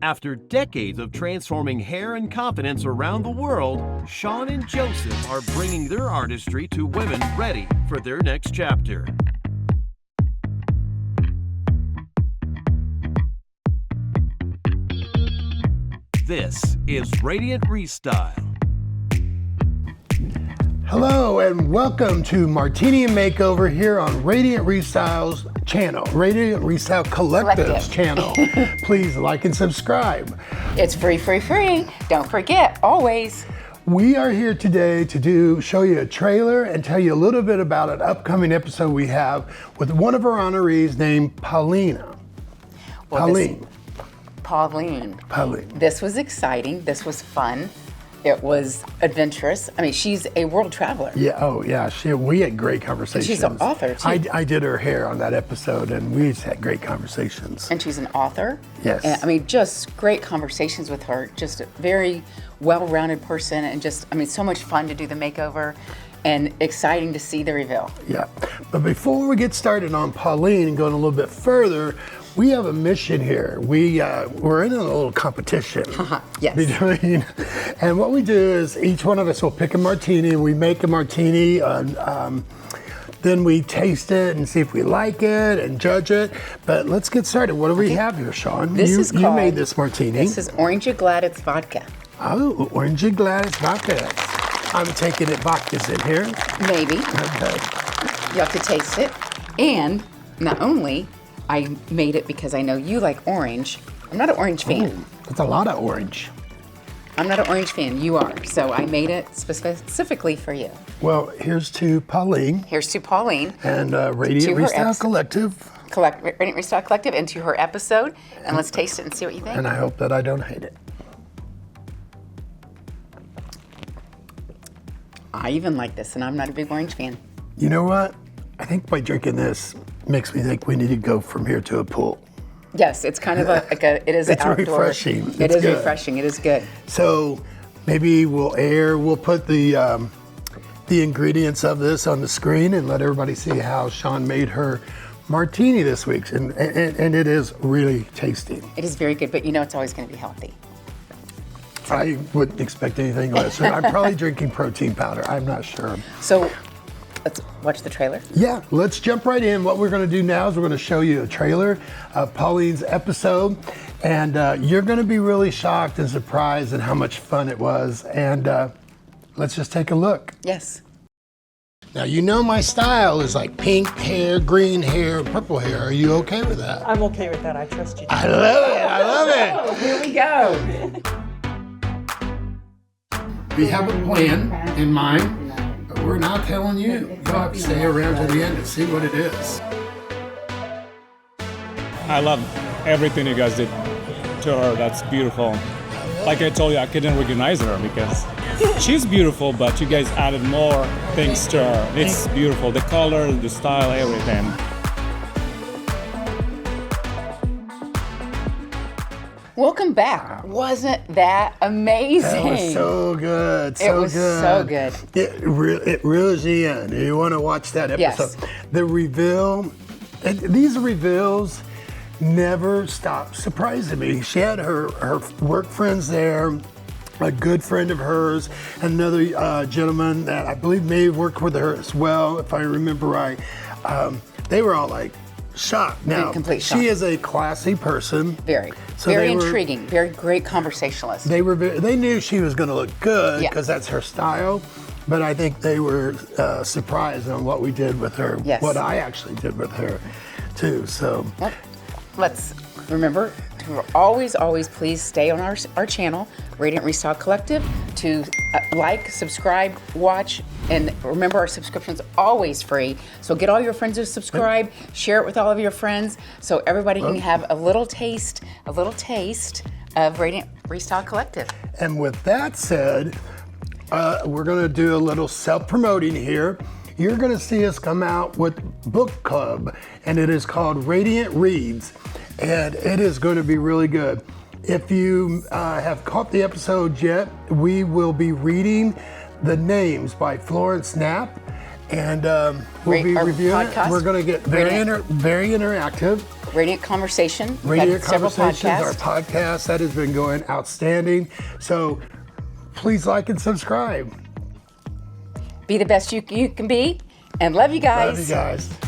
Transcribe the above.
After decades of transforming hair and confidence around the world, Shaun and Josef are bringing their artistry to women ready for their next chapter. This is Radiant ReStyle. Hello and welcome to Martini and Makeover here on Radiant ReStyle's channel, Radiant ReStyle Collective's channel. Please like and subscribe. It's free. Don't forget, always. We are here today to show you a trailer and tell you a little bit about an upcoming episode we have with one of our honorees named Pauline. Pauline. This was exciting. This was fun. It was adventurous. I mean, she's a world traveler. Yeah, we had great conversations. She's an author, too. I did her hair on that episode, and we just had great conversations. And she's an author. Yes. And, I mean, just great conversations with her. Just a very well-rounded person, and just, I mean, so much fun to do the makeover, and exciting to see the reveal. Yeah, but before we get started on Pauline and going a little bit further, we have a mission here. We're in a little competition. Yes. And what we do is each one of us will pick a martini, and we make a martini. Then we taste it and see if we like it and judge it. But let's get started. What do we have here, Shaun? You made this martini. This is Orange Gladys vodka. Oh, Orange Gladys vodka. I'm taking it vodka's in here. Maybe. Okay. You have to taste it. And not only I made it because I know you like orange. I'm not an orange fan. Ooh, that's a lot of orange. I'm not an orange fan. You are. So I made it specifically for you. Well, here's to Pauline. Here's to Pauline. And Radiant ReStyle Collective. Radiant ReStyle Collective, and to her episode. And let's taste it and see what you think. And I hope that I don't hate it. I even like this, and I'm not a big orange fan. You know what? I think by drinking this makes me think we need to go from here to a pool. Yes, it's kind of it is it's outdoor. Refreshing. It is refreshing. It is good. So maybe we'll put the ingredients of this on the screen and let everybody see how Shaun made her martini this week. And it is really tasty. It is very good, but you know it's always going to be healthy. I wouldn't expect anything less. I'm probably drinking protein powder. I'm not sure. So let's watch the trailer. Yeah, let's jump right in. What we're going to do now is we're going to show you a trailer of Pauline's episode, and you're going to be really shocked and surprised at how much fun it was. And let's just take a look. Yes. Now, you know my style is like pink hair, green hair, purple hair. Are you okay with that? I'm okay with that. I trust you. I love it. Oh, here we go. We have a plan in mind, but we're not telling you. You'll have to stay around to the end and see what it is. I love everything you guys did to her. That's beautiful. Like I told you, I couldn't recognize her because she's beautiful, but you guys added more things to her. It's beautiful. The color, the style, everything. Welcome back. Wow. Wasn't that amazing? That was so good. It was so good. It really is the end. You want to watch that episode. Yes. The reveal, and these reveals never stop surprising me. She had her work friends there, a good friend of hers, another gentleman that I believe may have worked with her as well, if I remember right. They were all like, shocked. Now, she is a classy person. Very intriguing. Very great conversationalist. They knew she was going to look good because that's her style, but I think they were surprised on what we did with her. Yes. What I actually did with her, too. So let's remember to always please stay on our channel, Radiant ReStyle Collective, to like, subscribe, watch, and remember our subscription's always free. So get all your friends to subscribe, share it with all of your friends, so everybody can have a little taste of Radiant ReStyle Collective. And with that said, we're going to do a little self-promoting here. You're going to see us come out with book club, and it is called Radiant Reads, and it is going to be really good. If you have caught the episodes yet, we will be reading The Names by Florence Knapp, and we'll be reviewing it. We're going to get very interactive. Radiant Conversation. We've Radiant had several Conversations, our podcasts. podcast, that has been going outstanding. So please like and subscribe. Be the best you can be, and love you guys. Love you guys.